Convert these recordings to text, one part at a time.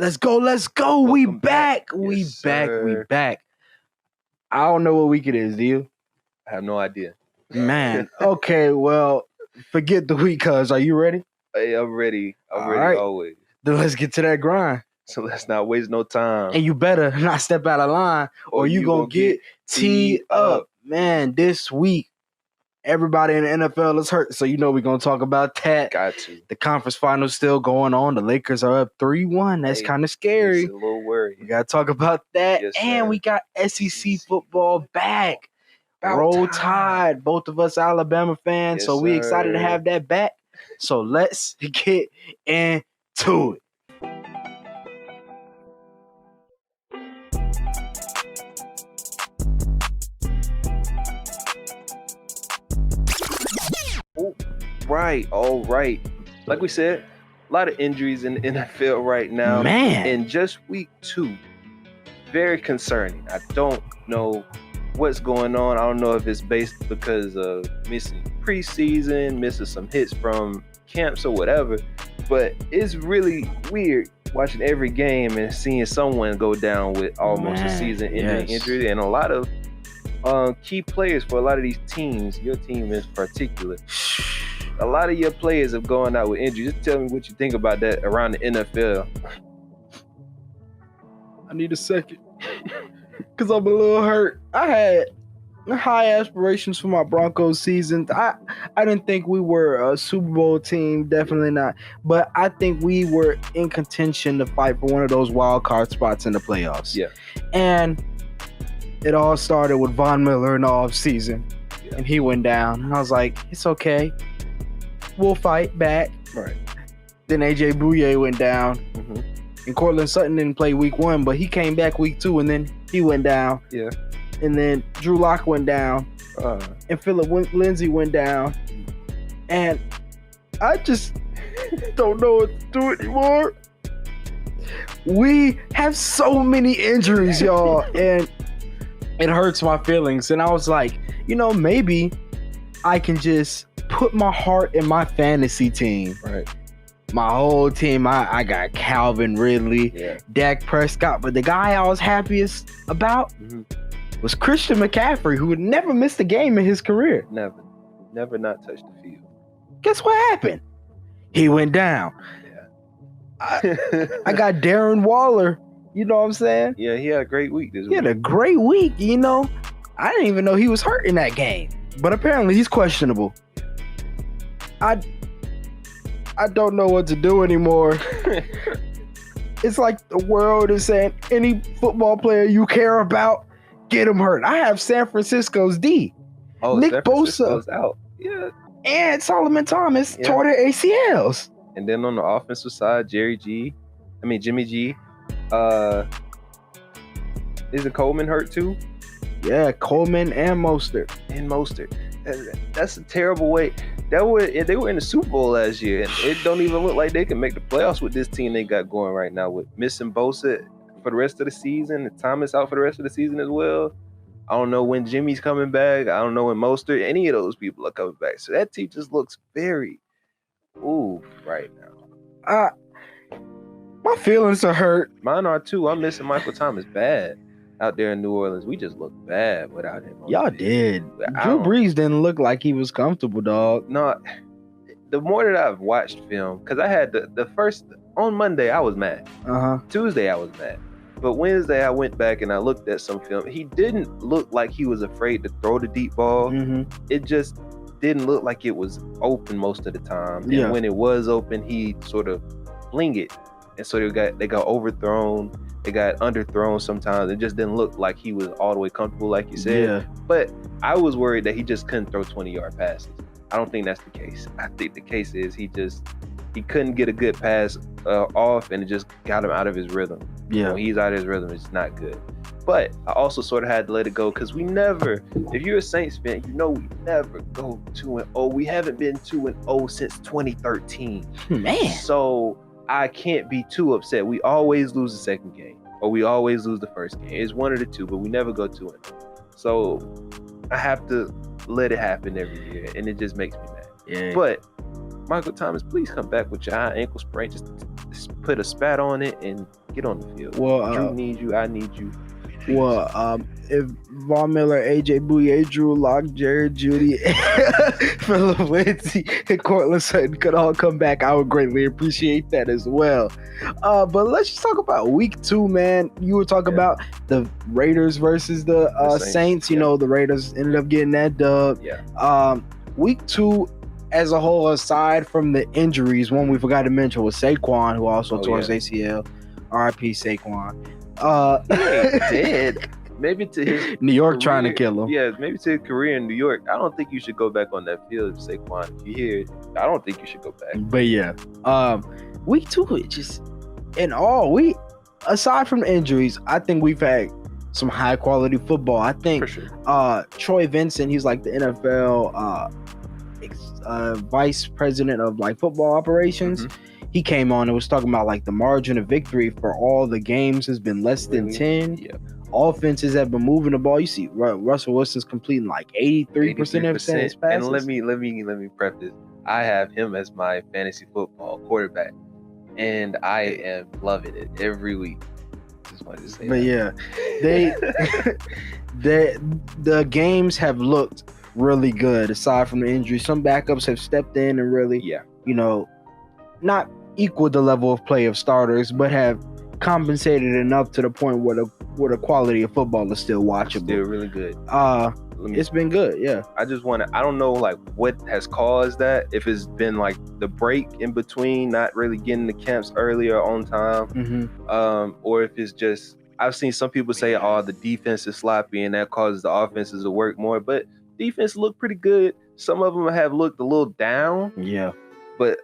Let's go. Welcome We back. Yes, sir. We back. I don't know what week it is, do you? I have no idea. Man, okay, well, forget the week, cuz. Are you ready? Hey, I'm ready. I'm All ready right. always. Then let's get to that grind. So let's not waste no time. And you better not step out of line or you gonna get teed up. Man, this week, everybody in the NFL is hurt, so you know we're gonna talk about that. Got to. The conference finals still going on. The Lakers are up 3-1. That's kind of scary. It's a little worry. We gotta talk about that. Yes, and sir. we got SEC football back. About Roll time. Tide. Both of us Alabama fans. Yes, so we excited to sir. have that back. So let's get into it. All right. Like we said, a lot of injuries in the NFL right now. Man. In just week 2, very concerning. I don't know what's going on. I don't know if it's based because of missing preseason, missing some hits from camps or whatever, but it's really weird watching every game and seeing someone go down with almost a season-ending injury, and a lot of key players for a lot of these teams, your team in particular, a lot of your players have gone out with injuries. Just tell me what you think about that around the NFL. I need a second because I'm a little hurt. I had high aspirations for my Broncos season. I didn't think we were a Super Bowl team, definitely not. But I think we were in contention to fight for one of those wild card spots in the playoffs. Yeah. And it all started with Von Miller in the offseason. Yeah. And he went down. And I was like, it's okay. We'll fight back. Right. Then AJ Bouye went down. Mm-hmm. And Cortland Sutton didn't play week 1, but he came back week 2, and then he went down. Yeah. And then Drew Lock went down. And Philip Lindsay went down. And I just don't know what to do anymore. We have so many injuries, y'all. And it hurts my feelings. And I was like, maybe I can just put my heart in my fantasy team. Right. My whole team, I got Calvin Ridley, Dak Prescott. But the guy I was happiest about was Christian McCaffrey, who would never missed a game in his career. Never not touched the field. Guess what happened? He went down. Yeah. I got Darren Waller. You know what I'm saying? Yeah, he had a great week this week. He had a great week, I didn't even know he was hurt in that game. But apparently he's questionable. I don't know what to do anymore. It's like the world is saying, any football player you care about, get him hurt. I have San Francisco's D. Nick Bosa out. Yeah. And Solomon Thomas tore their ACLs. And then on the offensive side, Jimmy G. Isn't Coleman hurt too? Yeah, Coleman and Mostert. That's a terrible way. They were in the Super Bowl last year, and it don't even look like they can make the playoffs with this team they got going right now, with missing Bosa for the rest of the season, and Thomas out for the rest of the season as well. I don't know when Jimmy's coming back. I don't know when Mostert, any of those people are coming back. So that team just looks very right now. My feelings are hurt. Mine are too. I'm missing Michael Thomas bad out there in New Orleans. We just looked bad without him. Y'all did. Drew Brees didn't look like he was comfortable, dog. No, the more that I've watched film, because I had the first, on Monday, I was mad. Tuesday, I was mad. But Wednesday, I went back and I looked at some film. He didn't look like he was afraid to throw the deep ball. It just didn't look like it was open most of the time. And when it was open, he sort of fling it. And so they got overthrown. They got underthrown sometimes. It just didn't look like he was all the way comfortable, like you said. Yeah. But I was worried that he just couldn't throw 20-yard passes. I don't think that's the case. I think the case is he couldn't get a good pass off, and it just got him out of his rhythm. Yeah. When he's out of his rhythm, it's not good. But I also sort of had to let it go, because we never, if you're a Saints fan, we never go 2-0. We haven't been 2-0 since 2013. Man. So I can't be too upset. We always lose the second game, or we always lose the first game. It's one of the two, but we never go 2-0. So I have to let it happen every year, and it just makes me mad. Yeah. But Michael Thomas, please come back with your high ankle sprain. Just put a spat on it and Get on the field. Well, Drew needs you. I need you. Well, if Von Miller, AJ Bouye, Drew Lock, Jared Judy, Philip Lindsay, and Cortland Sutton could all come back, I would greatly appreciate that as well. But let's just talk about week 2, man. You were talking about the Raiders versus the Saints. You know, the Raiders ended up getting that dub. Yeah. Week 2 as a whole, aside from the injuries, one we forgot to mention was Saquon, who also tore his ACL. R.I.P. Saquon. Dead. Maybe to his New York career, trying to kill him. Yeah, maybe to his career in New York. I don't think you should go back on that field, Saquon. If you hear it, I don't think you should go back. But yeah, week 2, it just in all aside from the injuries, I think we've had some high quality football. I think For sure. Troy Vincent, he's like the NFL vice president of like football operations. Mm-hmm. He came on and was talking about like the margin of victory for all the games has been less than 10. Yeah. Offenses have been moving the ball. You see Russell Wilson's completing like 83% of his passes. And let me preface. I have him as my fantasy football quarterback, and I am loving it every week. Just wanted to say but that. Yeah, the games have looked really good aside from the injury. Some backups have stepped in and really, not equaled the level of play of starters, but have compensated enough to the point where the quality of football is still watchable. Still really good. It's been good, yeah. I don't know like what has caused that. If it's been like the break in between, not really getting the camps earlier on time, or if it's just, I've seen some people say, oh, the defense is sloppy and that causes the offenses to work more, but defense looked pretty good. Some of them have looked a little down. Yeah. But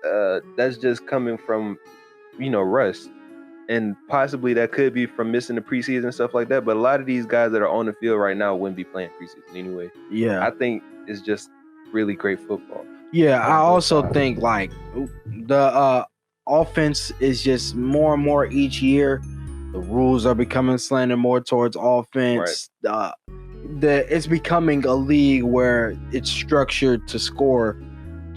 that's just coming from, rust. And possibly that could be from missing the preseason and stuff like that. But a lot of these guys that are on the field right now wouldn't be playing preseason anyway. Yeah. I think it's just really great football. Yeah, I also think like the offense is just more and more each year. The rules are becoming slanted more towards offense. Right. It's becoming a league where it's structured to score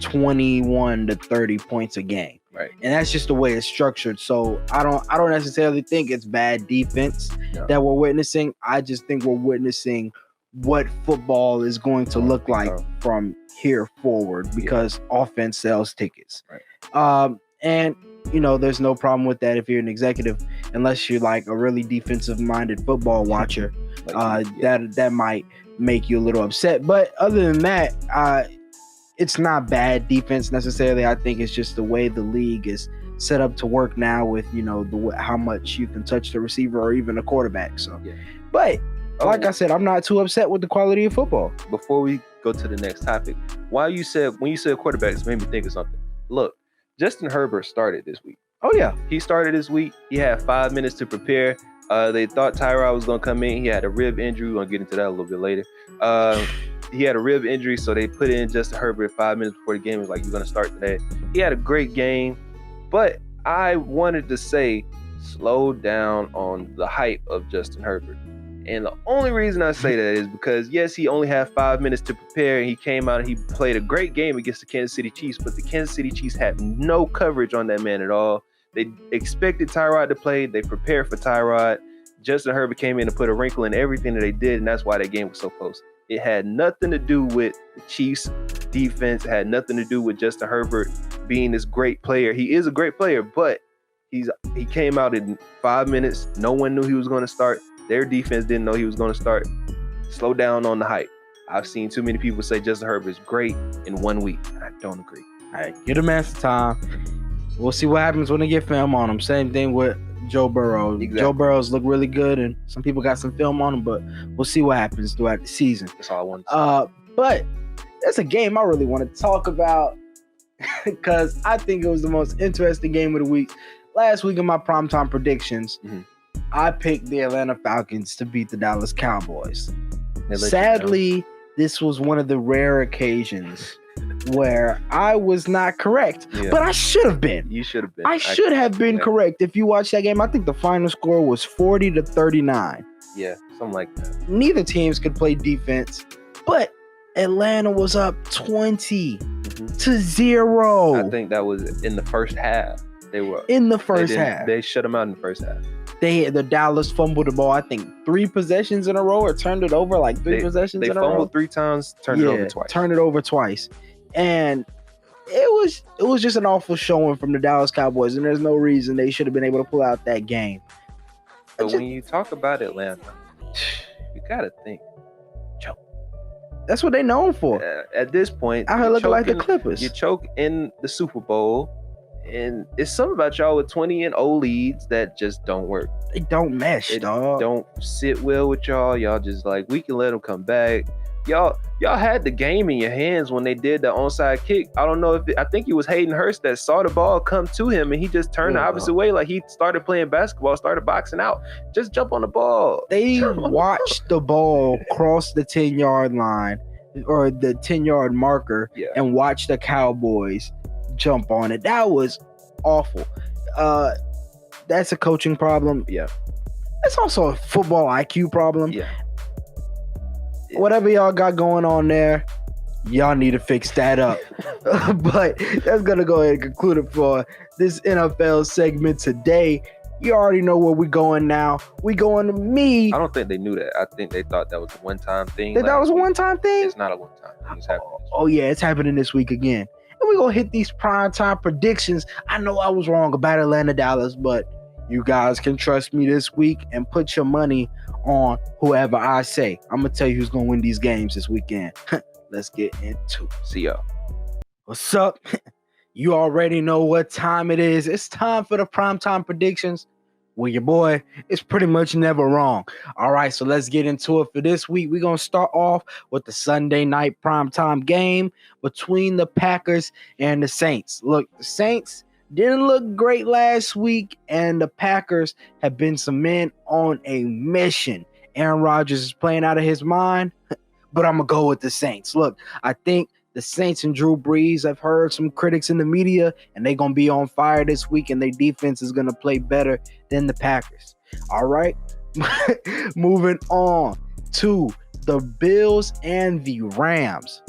21 to 30 points a game. Right. And that's just the way it's structured. So I don't necessarily think it's bad defense that we're witnessing. I just think we're witnessing what football is going to look like from here forward because offense sells tickets. Right. And there's no problem with that if you're an executive, unless you're like a really defensive minded football watcher. That might make you a little upset. But other than that, it's not bad defense necessarily. I think it's just the way the league is set up to work now with, how much you can touch the receiver or even a quarterback. So, But like I said, I'm not too upset with the quality of football. Before we go to the next topic, when you said quarterbacks, made me think of something. Look, Justin Herbert started this week. Oh, yeah. He started this week. He had 5 minutes to prepare. They thought Tyrod was going to come in. He had a rib injury. We're going to get into that a little bit later. He had a rib injury, so they put in Justin Herbert 5 minutes before the game. It was like, you're going to start today. He had a great game, but I wanted to say slow down on the hype of Justin Herbert. And the only reason I say that is because, yes, he only had 5 minutes to prepare, and he came out and he played a great game against the Kansas City Chiefs, but the Kansas City Chiefs had no coverage on that man at all. They expected Tyrod to play. They prepared for Tyrod. Justin Herbert came in and put a wrinkle in everything that they did, and that's why that game was so close. It had nothing to do with the Chiefs' defense. It had nothing to do with Justin Herbert being this great player. He is a great player, but he came out in 5 minutes. No one knew he was going to start. Their defense didn't know he was going to start. Slow down on the hype. I've seen too many people say Justin Herbert is great in 1 week, and I don't agree. All right, get him some time. We'll see what happens when they get film on him. Same thing with Joe Burrow. Exactly. Joe Burrow's look really good, and some people got some film on him, but we'll see what happens throughout the season. That's all I wanted to say. But that's a game I really want to talk about because I think it was the most interesting game of the week. Last week in my primetime predictions, I picked the Atlanta Falcons to beat the Dallas Cowboys. Sadly, this was one of the rare occasions where I was not correct, but I should have been. You should have been. I should have been correct. If you watch that game, I think the final score was 40-39. Yeah, something like that. Neither teams could play defense, but Atlanta was up 20-0. I think that was in the first half. They were in the first half. They shut them out in the first half. The Dallas fumbled the ball, I think 3 possessions in a row, or turned it over like 3 possessions in a row. They fumbled 3 times, turned it over twice. Turned it over twice. And it was just an awful showing from the Dallas Cowboys, and there's no reason they should have been able to pull out that game. But when you talk about Atlanta, you gotta think. That's what they're known for. At this point, I looking like the Clippers. You choke in the Super Bowl, and it's something about y'all with 20-0 leads that just don't work. They don't mesh, dog. Don't sit well with y'all. Y'all just like, we can let them come back. Y'all had the game in your hands when they did the onside kick. I don't know I think it was Hayden Hurst that saw the ball come to him, and he just turned the opposite way, like he started playing basketball, started boxing out. Just jump on the ball. They watched the ball cross the 10-yard line or the 10-yard marker and watched the Cowboys jump on it. That was awful. That's a coaching problem. Yeah. It's also a football IQ problem. Yeah. Whatever y'all got going on there, y'all need to fix that up. But that's going to go ahead and conclude it for this NFL segment today. You already know where we're going now. We going to me. I don't think they knew that. I think they thought that was a one-time thing. That was a one-time thing? It's not a one-time thing. It's happening. Oh, yeah, it's happening this week again. And we're going to hit these primetime predictions. I know I was wrong about Atlanta, Dallas, but you guys can trust me this week and put your money on whoever I say. I'm going to tell you who's going to win these games this weekend. Let's get into it. See y'all. What's up? You already know what time it is. It's time for the primetime predictions. Well, your boy is pretty much never wrong. All right, so let's get into it for this week. We're going to start off with the Sunday night primetime game between the Packers and the Saints. Look, the Saints didn't look great last week, and the Packers have been some men on a mission. Aaron Rodgers is playing out of his mind, but I'm going to go with the Saints. Look, I think the Saints and Drew Brees, I've heard some critics in the media, and they're going to be on fire this week, and their defense is going to play better than the Packers. All right, moving on to the Bills and the Rams.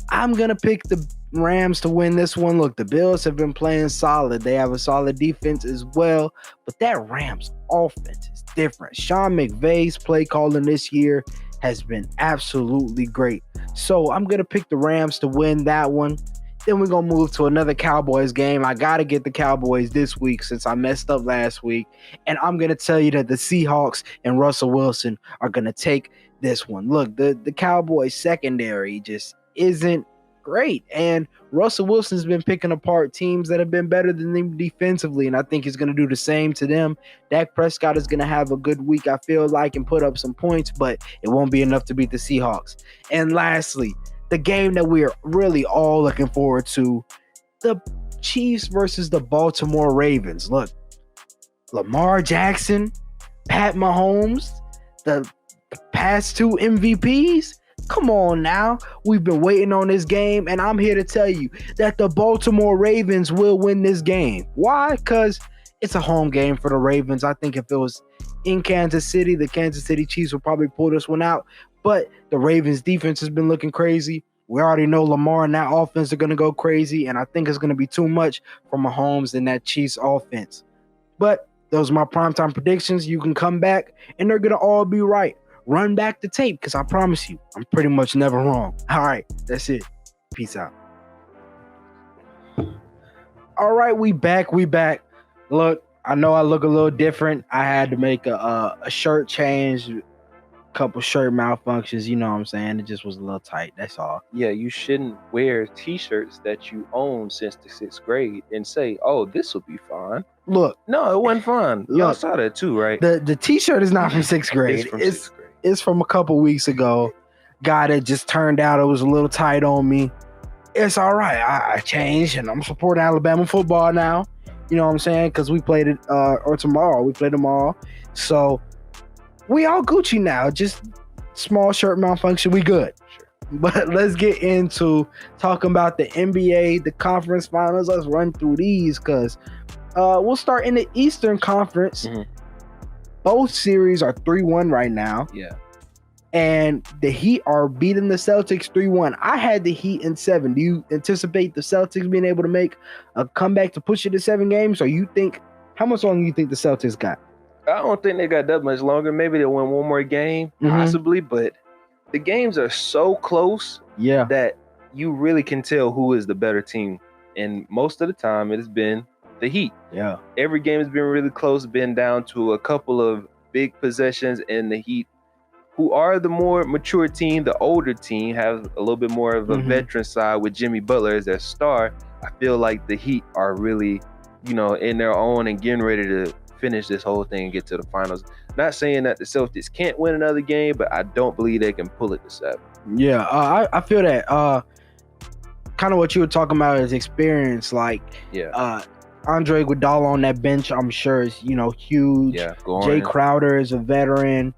I'm going to pick the Rams to win this one. Look, the Bills have been playing solid. They have a solid defense as well, but that Rams offense is different. Sean McVay's play calling this year has been absolutely great. So I'm going to pick the Rams to win that one. Then we're going to move to another Cowboys game. I got to get the Cowboys this week since I messed up last week. And I'm going to tell you that the Seahawks and Russell Wilson are going to take this one. Look, the Cowboys secondary just isn't great. And Russell Wilson's been picking apart teams that have been better than them defensively, and I think he's going to do the same to them. Dak Prescott is going to have a good week, I feel like, and put up some points, but it won't be enough to beat the Seahawks. And lastly, the game that we're really all looking forward to, the Chiefs versus the Baltimore Ravens. Look, Lamar Jackson, Pat Mahomes, the past 2 MVPs. Come on now. We've been waiting on this game, and I'm here to tell you that the Baltimore Ravens will win this game. Why? Because it's a home game for the Ravens. I think if it was in Kansas City, the Kansas City Chiefs would probably pull this one out. But the Ravens defense has been looking crazy. We already know Lamar and that offense are going to go crazy, and I think it's going to be too much for Mahomes and that Chiefs offense. But those are my primetime predictions. You can come back, and they're going to all be right. Run back the tape, because I promise you, I'm pretty much never wrong. All right, that's it. Peace out. All right, we back. Look, I know I look a little different. I had to make a shirt change, a couple shirt malfunctions. You know what I'm saying? It just was a little tight. That's all. Yeah, you shouldn't wear T-shirts that you own since the 6th grade and say, "Oh, this will be fine." Look, no, it wasn't fun. Y'all saw that too, right? The T-shirt is not from 6th grade. It's from 6th grade. It's from a couple weeks ago. Guy that just turned out it was a little tight on me. It's all right. I changed, and I'm supporting Alabama football now. You know what I'm saying? Because we played it, tomorrow. We play tomorrow. So we all Gucci now. Just small shirt malfunction. We good. Sure. But let's get into talking about the NBA, the conference finals. Let's run through these because we'll start in the Eastern Conference. Mm-hmm. Both series are 3-1 right now. Yeah. and the Heat are beating the Celtics 3-1. I had the Heat in 7. Do you anticipate the Celtics being able to make a comeback to push it to 7 games, or you think how much longer you think the Celtics got? I don't think they got that much longer. Maybe they'll win one more game, possibly, but the games are so close that you really can tell who is the better team. And most of the time, it has been the Heat. Yeah. Every game has been really close, been down to a couple of big possessions, and the Heat, who are the more mature team, the older team, have a little bit more of a veteran side with Jimmy Butler as their star. I feel like the Heat are really, in their own and getting ready to finish this whole thing and get to the finals. Not saying that the Celtics can't win another game, but I don't believe they can pull it to 7. Yeah, I feel that. Kind of what you were talking about is experience. Like, Andre Iguodala on that bench, I'm sure is huge. Yeah, Jay Crowder is a veteran.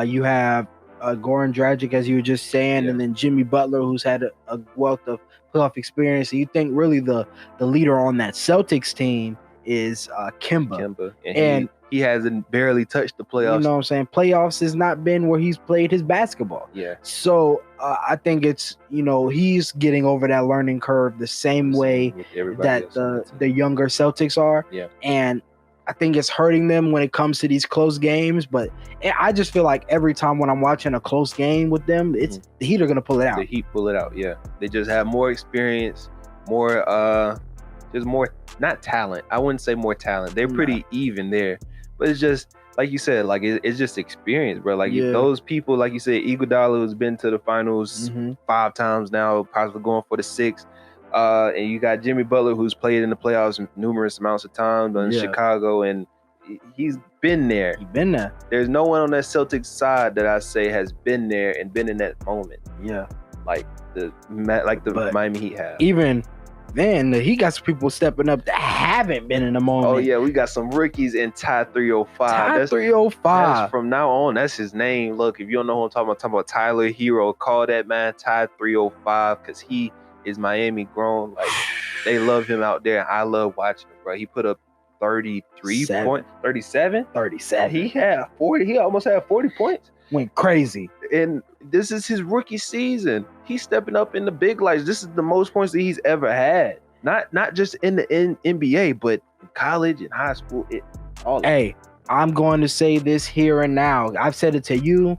You have Goran Dragic, as you were just saying, and then Jimmy Butler, who's had a wealth of playoff experience. So you think really the leader on that Celtics team is Kemba. And he hasn't barely touched the playoffs. You know what I'm saying? Playoffs has not been where he's played his basketball. Yeah. So I think it's, he's getting over that learning curve the same way that the younger Celtics are. Yeah. And I think it's hurting them when it comes to these close games. But I just feel like every time when I'm watching a close game with them, it's the Heat are going to pull it out. The Heat pull it out, yeah. They just have more experience, more, just more, not talent. I wouldn't say more talent. They're pretty even there. But it's just, like you said, like it's just experience, bro. Like those people, like you said, Iguodala has been to the finals 5 times now, possibly going for the 6th. And you got Jimmy Butler, who's played in the playoffs numerous amounts of times in Chicago, and he's been there. He's been there. There's no one on that Celtics side that I say has been there and been in that moment. Yeah, like the Miami Heat have. Even then, he got some people stepping up that haven't been in the moment. Oh yeah, we got some rookies in Ty 305. Ty 305. That's from now on, that's his name. Look, if you don't know who I'm talking about Tyler Hero. Call that man Ty 305 because he is Miami grown. Like they love him out there. I love watching him, bro. He put up 33 points, 37. He had 40. He almost had 40 points. Went crazy. And this is his rookie season. He's stepping up in the big lights. This is the most points that he's ever had. Not just in the NBA, but in college and high school. Hey, I'm going to say this here and now. I've said it to you,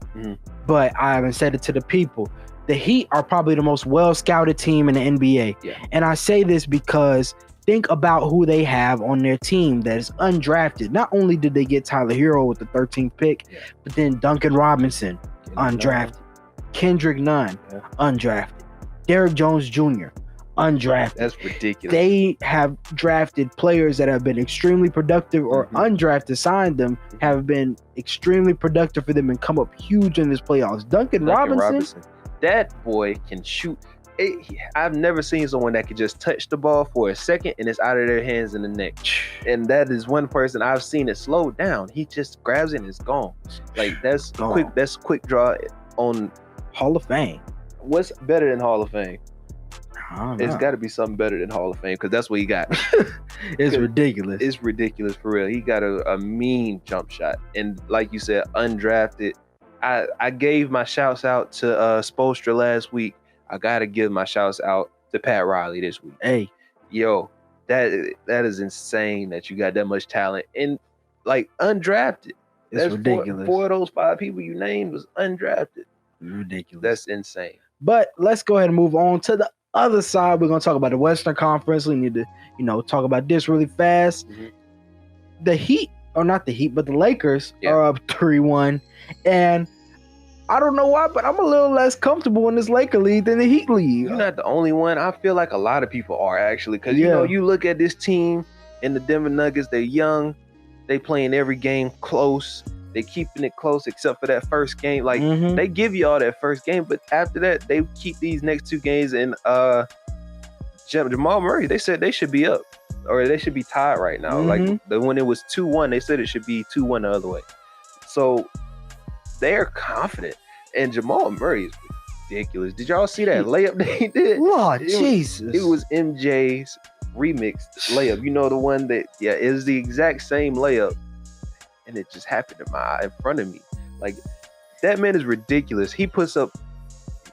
but I haven't said it to the people. The Heat are probably the most well-scouted team in the NBA. Yeah. And I say this because think about who they have on their team that is undrafted. Not only did they get Tyler Hero with the 13th pick, but then Duncan Robinson, undrafted. Kendrick Nunn, undrafted. Derrick Jones Jr., undrafted. That's ridiculous. They have drafted players that have been extremely productive or undrafted, signed them, have been extremely productive for them and come up huge in this playoffs. Duncan Robinson. That boy can shoot. I've never seen someone that could just touch the ball for a second and it's out of their hands in the neck. And that is one person I've seen it slow down. He just grabs it and it's gone. Like that's quick. That's quick draw on Hall of Fame. What's better than Hall of Fame? It's got to be something better than Hall of Fame because that's what he got. It's ridiculous. It's ridiculous for real. He got a mean jump shot. And like you said, undrafted. I gave my shouts out to Spoelstra last week. I gotta give my shouts out to Pat Riley this week. Hey, yo, that is insane that you got that much talent and like undrafted. It's ridiculous. Four of those 5 people you named was undrafted. Ridiculous. That's insane. But let's go ahead and move on to the other side. We're gonna talk about the Western Conference. We need to, talk about this really fast. The Heat, or not the Heat, but the Lakers are up 3-1. And I don't know why, but I'm a little less comfortable in this Laker league than the Heat league. You're not the only one. I feel like a lot of people are actually. Because, you look at this team and the Denver Nuggets, they're young. They playing every game close. They keeping it close except for that first game. Like, they give you all that first game. But after that, they keep these next 2 games. And Jamal Murray, they said they should be up. Or they should be tied right now. Like, when it was 2-1, they said it should be 2-1 the other way. So they're confident. And Jamal Murray is ridiculous. Did y'all see that layup they did? Lord Jesus. It was MJ's remixed layup. You know the one that, it was the exact same layup. And it just happened in front of me. Like, That man is ridiculous. He puts up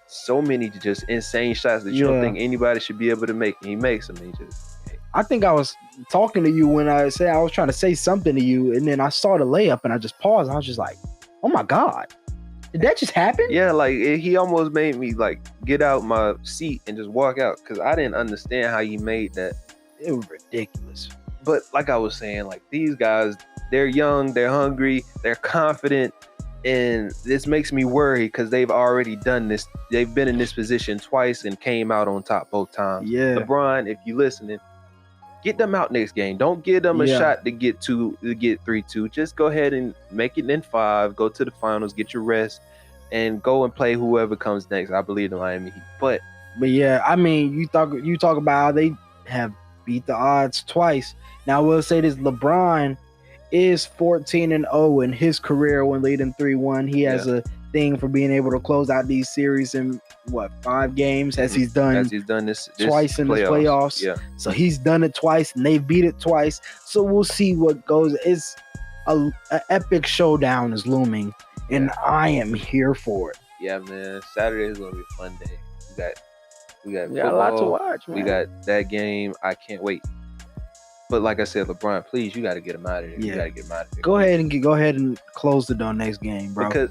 so many just insane shots that you don't think anybody should be able to make, and he makes them. I think I was talking to you when I was trying to say something to you, and then I saw the layup, and I just paused. And I was just like, "Oh my god, did that just happen?" Yeah, like he almost made me like get out my seat and just walk out because I didn't understand how he made that. It was ridiculous. But like I was saying, like these guys, they're young, they're hungry, they're confident, and this makes me worry because they've already done this. They've been in this position twice and came out on top both times. Yeah, LeBron, if you listening, get them out next game. Don't give them a shot to get 3-2. Just go ahead and make it in 5. Go to the finals, get your rest, and go and play whoever comes next. I believe the Miami Heat. But yeah, I mean, you talk about how they have beat the odds twice. Now I will say this: LeBron is 14-0 in his career when leading 3-1. He has a thing for being able to close out these series in 5 games, as he's done this twice in the playoffs. Yeah. So he's done it twice, and they've beat it twice. So we'll see what goes. It's an epic showdown is looming, and I am here for it. Yeah, man. Saturday is gonna be a fun day. We got a lot to watch, man. We got that game. I can't wait. But like I said, LeBron, please, you got to get him out of there. Yeah. You got to get him out of there. Go ahead and close the door next game, bro. Because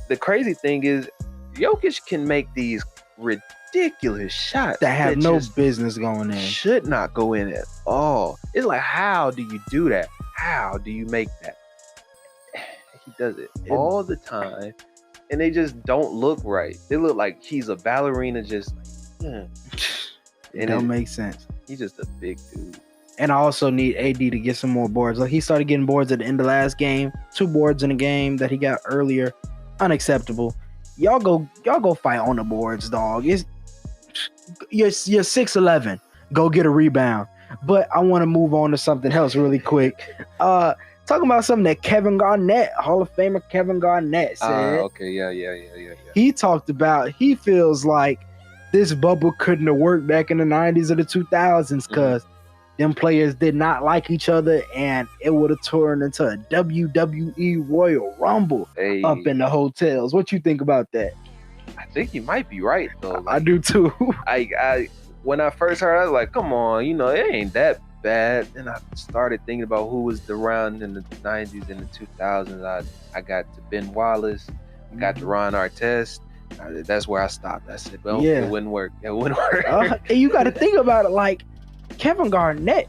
the crazy thing is, Jokic can make these ridiculous shots that have no business going in. Should not go in at all. It's like, how do you do that? How do you make that? He does it all the time, and they just don't look right. They look like he's a ballerina, just like, it don't make sense. He's just a big dude. And I also need AD to get some more boards. Like, he started getting boards at the end of last game. 2 boards in a game that he got earlier. Unacceptable. Y'all go fight on the boards, dog. You're 6'11". Go get a rebound. But I want to move on to something else really quick. Talking about something that Kevin Garnett, Hall of Famer Kevin Garnett, said. Okay, yeah. He talked about, he feels like this bubble couldn't have worked back in the 90s or the 2000s because them players did not like each other, and it would have turned into a WWE Royal Rumble up in the hotels. What you think about that? I think you might be right, though. Like, I do too. I when I first heard it, I was like, come on, it ain't that bad. And I started thinking about who was around in the 90s and the 2000s. I got to Ben Wallace, I got to Ron Artest. That's where I stopped. I said, well, it wouldn't work. And you got to think about it, like, Kevin Garnett,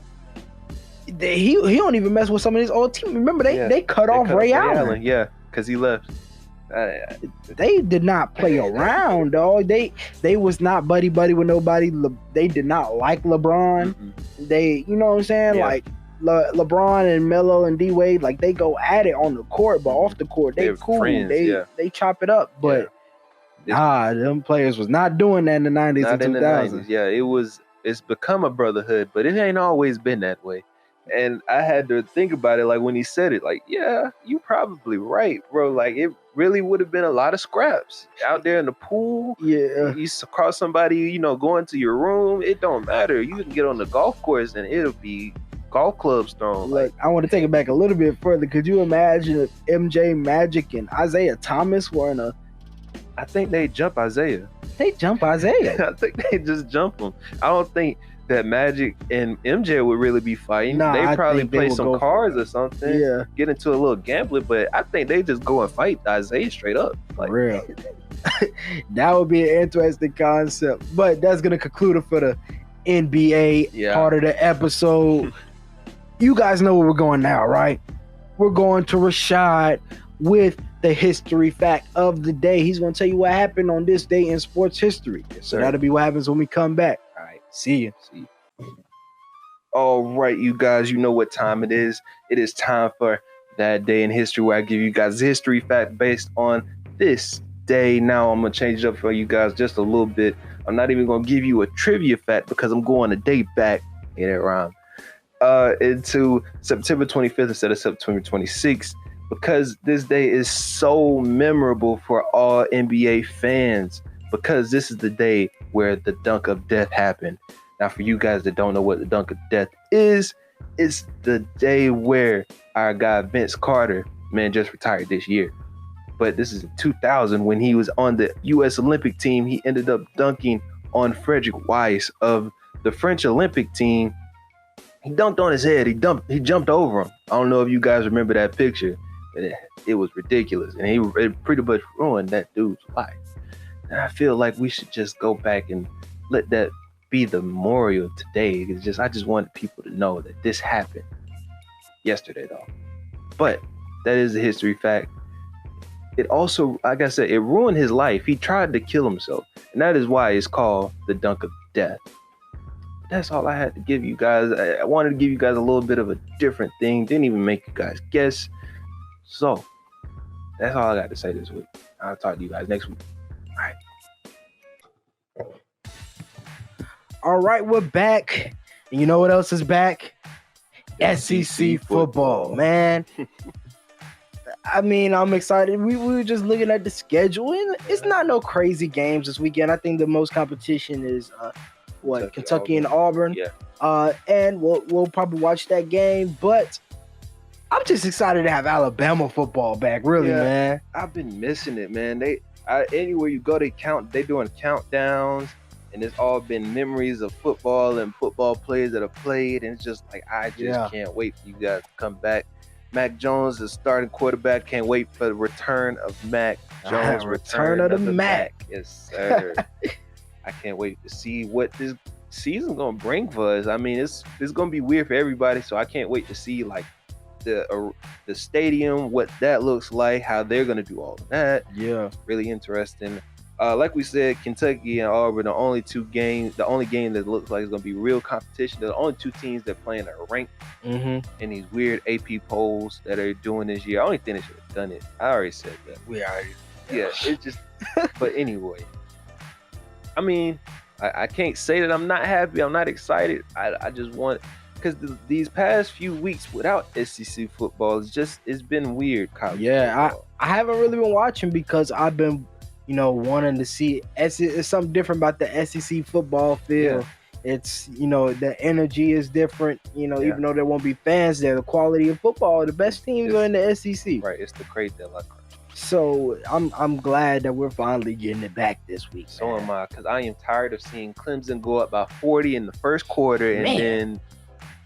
he don't even mess with some of his old team. Remember, they cut off Ray Allen. Yeah, because he left. They did not play around, dog. They was not buddy with nobody. They did not like LeBron. They, you know what I'm saying? Yeah. Like LeBron and Melo and D Wade, like, they go at it on the court, but off the court, they cool. Friends, they chop it up. But them players was not doing that in the 90s and 2000s. Yeah, it's become a brotherhood, but it ain't always been that way. And I had to think about it, like, when he said it, like, yeah, you probably right, bro. Like, it really would have been a lot of scraps out there in the pool. Yeah. You cross somebody, going to your room. It don't matter. You can get on the golf course and it'll be golf clubs thrown. Like, I want to take it back a little bit further. Could you imagine if MJ, Magic, and Isaiah Thomas were in I think they jump Isaiah. They jump Isaiah. I think they just jump him. I don't think that Magic and MJ would really be fighting. They probably play some cards or something. Yeah. Get into a little gambling, but I think they just go and fight Isaiah straight up. Like, real. That would be an interesting concept. But that's gonna conclude it for the NBA part of the episode. You guys know where we're going now, right? We're going to Rashad with the history fact of the day. He's going to tell you what happened on this day in sports history. So that'll be what happens when we come back. All right. See you. All right, you guys, you know what time it is. It is time for that day in history where I give you guys a history fact based on this day. Now I'm going to change it up for you guys just a little bit. I'm not even going to give you a trivia fact because I'm going a day back in it around into September 25th instead of September 26th. Because this day is so memorable for all NBA fans, because this is the day where the dunk of death happened. Now, for you guys that don't know what the dunk of death is, it's the day where our guy Vince Carter, man, just retired this year. But this is in 2000 when he was on the U.S. Olympic team. He ended up dunking on Frederick Weiss of the French Olympic team. He dunked on his head. He jumped over him. I don't know if you guys remember that picture, but it was ridiculous, and it pretty much ruined that dude's life. And I feel like we should just go back and let that be the memorial today. I just wanted people to know that this happened yesterday, though. But that is a history fact. It also, like I said, it ruined his life. He tried to kill himself, and that is why it's called the dunk of death. That's all I had to give you guys. I wanted to give you guys a little bit of a different thing. Didn't even make you guys guess. So that's all I got to say this week. I'll talk to you guys next week. All right, we're back. And you know what else is back? SEC football, man. I mean, I'm excited. We were just looking at the schedule, and it's not no crazy games this weekend. I think the most competition is Kentucky and Auburn. Yeah. And we'll probably watch that game. But I'm just excited to have Alabama football back. Really, man. I've been missing it, man. Anywhere you go, they're doing countdowns, and it's all been memories of football and football players that have played. And it's just like I can't wait for you guys to come back. Mac Jones is starting quarterback. Can't wait for the return of Mac Jones. Return of the Mac. Yes, sir. I can't wait to see what this season's gonna bring for us. I mean, it's gonna be weird for everybody, so I can't wait to see like the stadium, what that looks like, how they're gonna do all of that. Yeah, really interesting. Like we said, Kentucky and Auburn, the only game that looks like it's gonna be real competition. They're the only two teams that playing that are ranked in these weird AP polls that are doing this year. I only think they should have done it. I already said that. Yeah, it's just. But anyway. I mean, I can't say that I'm not happy. I'm not excited. I just want, because these past few weeks without SEC football, it's been weird. I haven't really been watching because I've been, wanting to see. It's something different about the SEC football field. Yeah. It's, the energy is different. Even though there won't be fans there, the quality of football, the best teams are in the SEC. Right, it's the crate that like. So I'm glad that we're finally getting it back this week. So am I, because I am tired of seeing Clemson go up by 40 in the first quarter, and then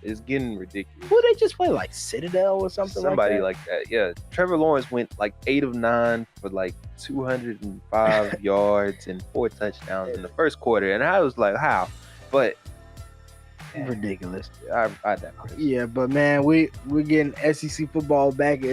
it's getting ridiculous. Who they just play, like Citadel or something? Somebody like that. Yeah. Trevor Lawrence went like 8 of 9 for like 205 yards and 4 touchdowns in the first quarter, and I was like, how? But ridiculous. I digress. Yeah, but man, we're getting SEC football back.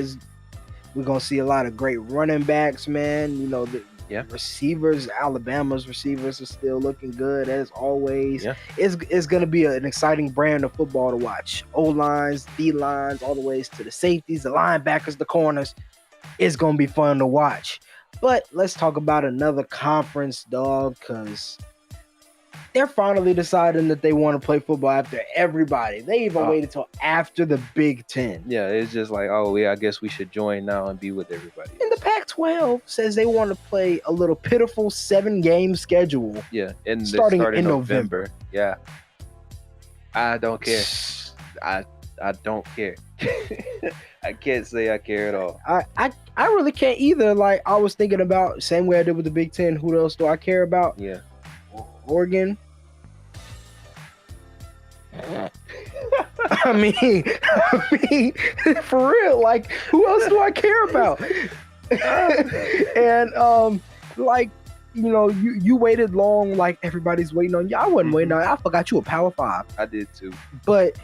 We're going to see a lot of great running backs, man. The receivers, Alabama's receivers are still looking good as always. Yeah. It's going to be an exciting brand of football to watch. O-lines, D-lines, all the ways to the safeties, the linebackers, the corners. It's going to be fun to watch. But let's talk about another conference, dog, because they're finally deciding that they want to play football after everybody. They even waited till after the Big Ten. Yeah, it's just like, I guess we should join now and be with everybody. And the Pac-12 says they want to play a little pitiful 7-game schedule. Yeah, and starting in November. Yeah, I don't care. I don't care. I can't say I care at all. I really can't either. Like, I was thinking about, same way I did with the Big Ten, who else do I care about? Yeah. Oregon. I mean, for real, like, who else do I care about? And you waited long, like everybody's waiting on you. I wasn't waiting on you. I forgot you were Power 5. I did too. But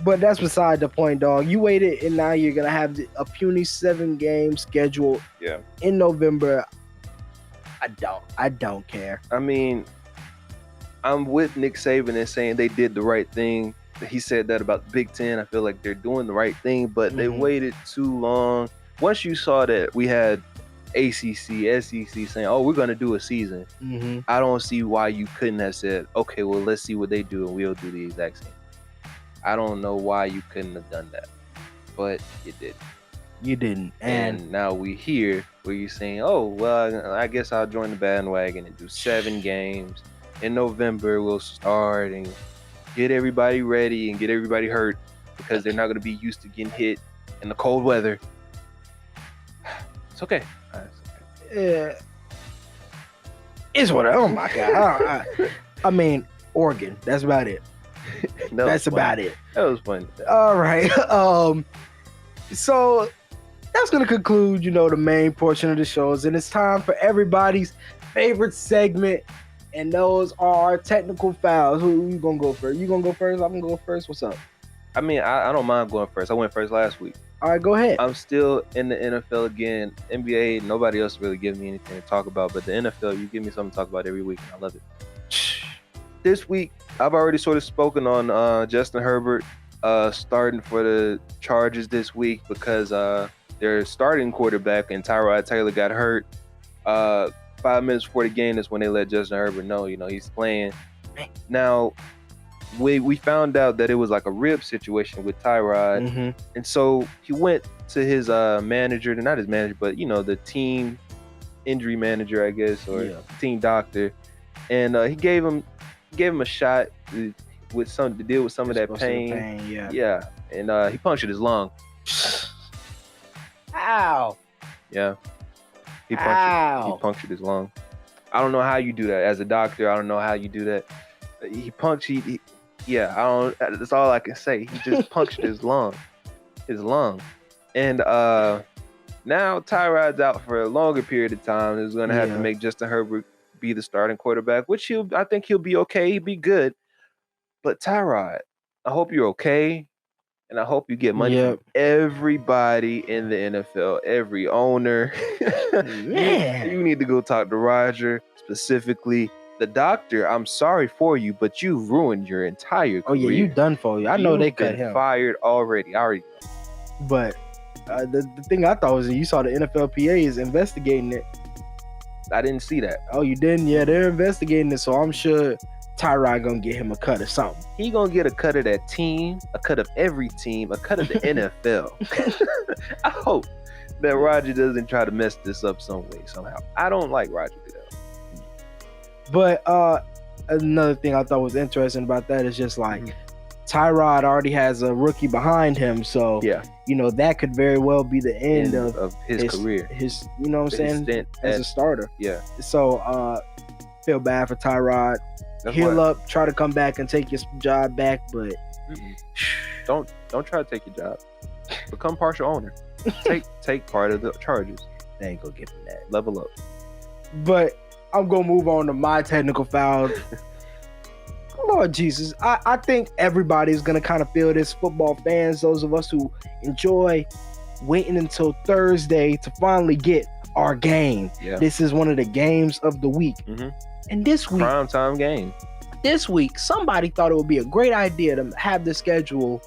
that's beside the point, dog. You waited, and now you're gonna have a puny 7-game schedule. Yeah. In November. I don't care. I mean, I'm with Nick Saban in saying they did the right thing. He said that about the Big Ten. I feel like they're doing the right thing, but they waited too long. Once you saw that we had ACC, SEC saying, we're going to do a season, I don't see why you couldn't have said, okay, well, let's see what they do, and we'll do the exact same. I don't know why you couldn't have done that, but you did. You didn't. And now we here where you're saying, well, I guess I'll join the bandwagon and do 7 games. In November, we'll start and get everybody ready and get everybody hurt because they're not going to be used to getting hit in the cold weather. It's okay. Yeah. It's what. Oh my god. I mean, Oregon. That's about it. That's about it. That was funny. All right. So that's gonna conclude, the main portion of the shows, and it's time for everybody's favorite segment, and those are our technical fouls. Who you gonna go first? You gonna go first? I'm gonna go first. What's up? I mean, I don't mind going first. I went first last week. All right, go ahead. I'm still in the NFL again. NBA, nobody else really gives me anything to talk about, but the NFL, you give me something to talk about every week, and I love it. This week, I've already sort of spoken on Justin Herbert starting for the Chargers this week because their starting quarterback and Tyrod Taylor got hurt. 5 minutes before the game is when they let Justin Herbert know, he's playing. Now, we found out that it was like a rib situation with Tyrod, and so he went to his manager, not his manager, but the team injury manager, I guess, or team doctor, and he gave him a shot to deal with some of that pain. And he punctured his lung. Ow. Yeah, he punctured his lung. I don't know how you do that as a doctor. I don't know how you do that. I don't. That's all I can say. He just punctured his lung. And now Tyrod's out for a longer period of time. He's going to have to make Justin Herbert be the starting quarterback, which I think he'll be okay. He'll be good. But Tyrod, I hope you're okay, and I hope you get money from everybody in the NFL, every owner. You need to go talk to Roger specifically. The doctor, I'm sorry for you, but you ruined your entire career. Oh yeah, you done for you. I know they cut him. Fired already. I already know. But the thing I thought was that you saw the NFLPA is investigating it. I didn't see that. Oh, you didn't? Yeah, they're investigating it, so I'm sure Tyrod gonna get him a cut or something. He gonna get a cut of that team, a cut of every team, a cut of the NFL. I hope that Roger doesn't try to mess this up some way, somehow. I don't like Roger Goodell. But another thing I thought was interesting about that is just like Tyrod already has a rookie behind him, so that could very well be the end of his career. His stint as a starter. Yeah. So feel bad for Tyrod. Heal up, try to come back and take your job back, but don't try to take your job. Become partial owner. Take part of the charges. They ain't gonna give him that. Level up. But I'm gonna move on to my technical foul. Lord Jesus, I think everybody's gonna kind of feel this. Football fans, those of us who enjoy waiting until Thursday to finally get our game. Yeah. This is one of the games of the week. And this week, primetime game. This week, somebody thought it would be a great idea to have the schedule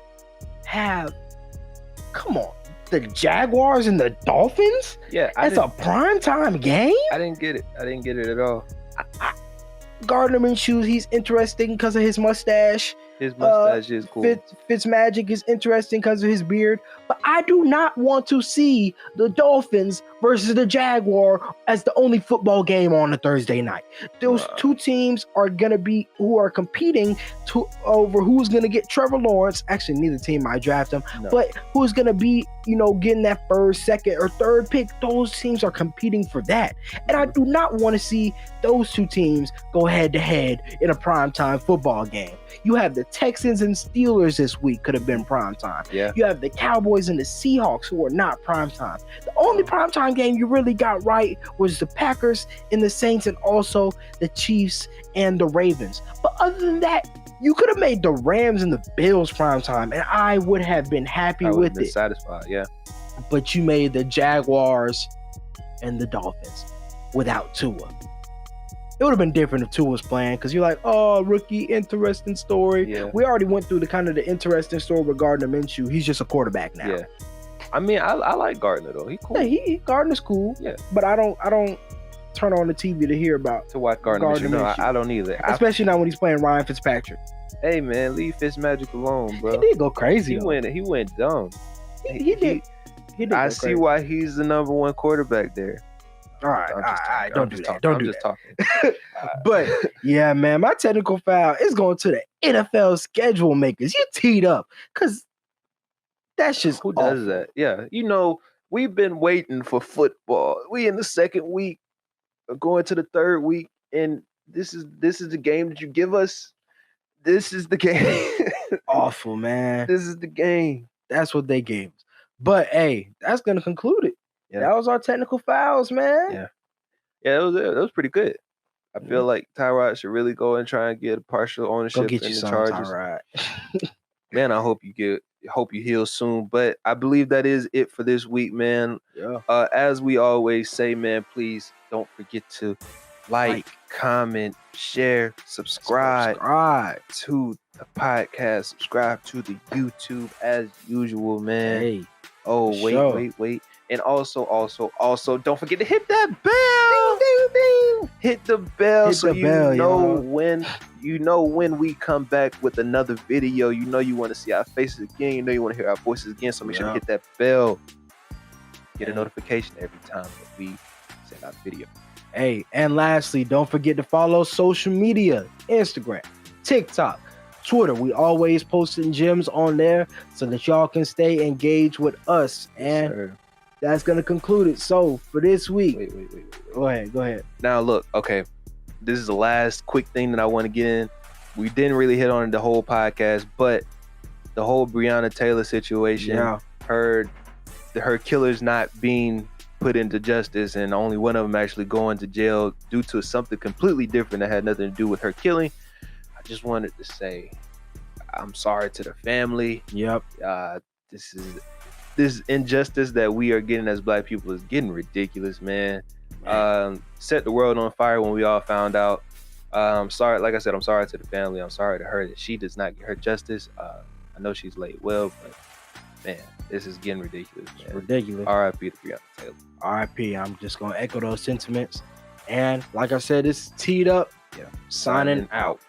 come on, the Jaguars and the Dolphins? Yeah. That's a primetime game? I didn't get it at all. Gardner Minshew, he's interesting because of his mustache. His mustache is cool. Fitzmagic is interesting because of his beard. But I do not want to see the Dolphins versus the Jaguar as the only football game on a Thursday night. Those two teams are going to be who are competing over who's going to get Trevor Lawrence. Actually, neither team might draft him. No. But who's going to be, getting that first, second, or third pick. Those teams are competing for that. And I do not want to see those two teams go head-to-head in a primetime football game. You have the Texans and Steelers this week could have been primetime. Yeah. You have the Cowboys and the Seahawks who are not primetime. The only primetime game you really got right was the Packers and the Saints, and also the Chiefs and the Ravens. But other than that, you could have made the Rams and the Bills primetime, and I would have been happy with it. Satisfied, yeah. But you made the Jaguars and the Dolphins without Tua. It would have been different if Tua was playing, because you're like, oh, rookie, interesting story. Yeah. We already went through the interesting story with Gardner Minshew. He's just a quarterback now. Yeah. I mean, I like Gardner though. He's cool. Yeah, Gardner's cool. Yeah. But I don't turn on the TV to hear about to watch Gardner Minshew. No, I don't either. Especially not when he's playing Ryan Fitzpatrick. Hey man, leave Fitzmagic alone, bro. He did go crazy. He went dumb. He did. I see why he's the number one quarterback there. All right, don't do that. I'm just talking. But yeah, man, my technical foul is going to the NFL schedule makers. You teed up, because that's just who does that? Yeah, we've been waiting for football. We in the second week. going to the third week, and this is the game that you give us. This is the game. Awful, man. This is the game. That's what they gave us. But hey, that's gonna conclude it. Yeah. That was our technical fouls, man. Yeah. Yeah, that was pretty good. I feel like Tyrod should really go and try and get a partial ownership Go get in you the some, Chargers. Tyrod. Man, I hope you heal soon. But I believe that is it for this week, man. Yeah. As we always say, man, please don't forget to like, comment, share, subscribe to the podcast, subscribe to the YouTube as usual, man. Hey. Oh, wait. And also, don't forget to hit that bell. Ding, ding, ding. Hit the bell so you know y'all. when we come back with another video. You know you want to see our faces again. You know you want to hear our voices again. So make sure to hit that bell. Get a notification every time that we send out a video. Hey, and lastly, don't forget to follow social media, Instagram, TikTok, Twitter. We always posting gems on there so that y'all can stay engaged with us. And Sure. that's going to conclude it. So for this week, Wait. Go ahead. Now look, okay, this is the last quick thing that I want to get in. We didn't really hit on the whole podcast, but the whole Breonna Taylor situation, her killers not being put into justice and only one of them actually going to jail due to something completely different that had nothing to do with her killing. I just wanted to say I'm sorry to the family. Yep. This injustice that we are getting as Black people is getting ridiculous, man. Set the world on fire when we all found out. Sorry, like I said, I'm sorry to the family. I'm sorry to her that she does not get her justice. I know she's laid well, but man, this is getting ridiculous, man. It's ridiculous. R.I.P. to Breonna Taylor. R.I.P. I'm just going to echo those sentiments. And like I said, this is Teed Up. Yeah. Signing out.